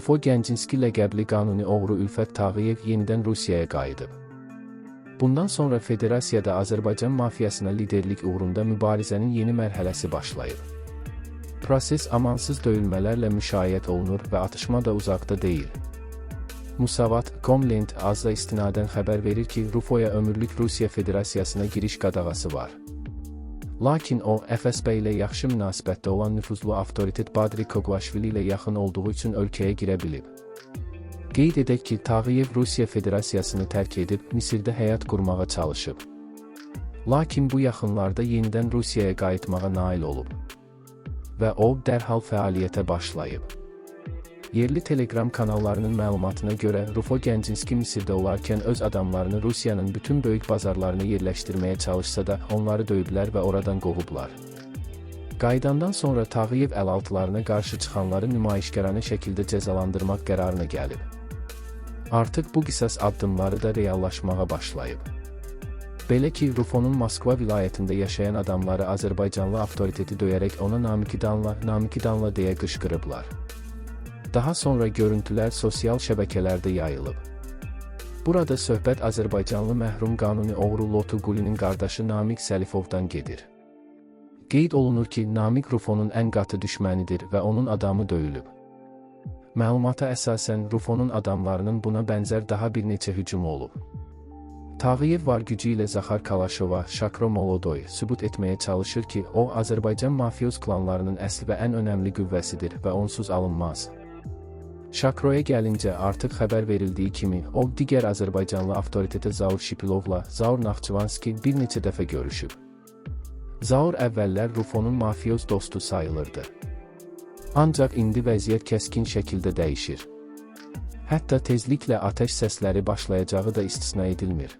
Rufo Gencinski ləqəbli qanuni oğru Ülfət Tağıyev yenidən Rusiyaya qayıdıb. Bundan sonra Federasiyada Azərbaycan mafiyasına liderlik uğrunda mübarizənin yeni mərhələsi başlayıb. Proses amansız döyülmələrlə müşayiət olunur və atışma da uzaqda deyil. Musavat.com Lent azda istinadən xəbər verir ki, Rufoya ömürlük Rusiya Federasiyasına giriş qadağası var. Lakin o, FSB ilə yaxşı münasibətdə olan nüfuzlu avtoritet Badri Koqlaşvili ilə yaxın olduğu üçün ölkəyə girə bilib. Qeyd edək ki, Tağıyev Rusiya Federasiyasını tərk edib, Misirdə həyat qurmağa çalışıb. Lakin bu yaxınlarda yenidən Rusiyaya qayıtmağa nail olub. Və o, dərhal fəaliyyətə başlayıb. Yerli Telegram kanallarının məlumatına görə, Rufo Gencinski Misirdə olarkən öz adamlarını Rusiyanın bütün böyük bazarlarını yerləşdirməyə çalışsa da, onları döyüblər və oradan qovublar. Qayıdandan sonra Tağıyev əlaltılarına qarşı çıxanları nümayişkarane şəkildə cəzalandırmaq qərarına gəlib. Artıq bu qisas addımları da reallaşmağa başlayıb. Belə ki, Rufonun Moskva vilayətində yaşayan adamları Azərbaycanlı avtoriteti döyərək ona Namiki danla deyə qışqırıblar. Daha sonra görüntülər sosial şəbəkələrdə yayılıb. Burada söhbət Azərbaycanlı məhrum qanuni oğru Lotu Qulinin qardaşı Namik Səlifovdan gedir. Qeyd olunur ki, Namik Rufonun ən qatı düşmənidir və onun adamı döyülüb. Məlumata əsasən Rufonun adamlarının buna bənzər daha bir neçə hücumu olub. Tağıyev var gücü ilə Zaxar Kalaşova, Şakro Molodoy sübut etməyə çalışır ki, o, Azərbaycan mafiyos klanlarının əsl və ən önəmli qüvvəsidir və onsuz alınmaz. Şakroya gəlincə artıq xəbər verildiyi kimi, o, digər Azərbaycanlı avtoritetə Zaur Şipilovla Zaur Naxçıvanski bir neçə dəfə görüşüb. Zaur əvvəllər Rufonun mafiyos dostu sayılırdı. Ancaq indi vəziyyət kəskin şəkildə dəyişir. Hətta tezliklə atəş səsləri başlayacağı da istisna edilmir.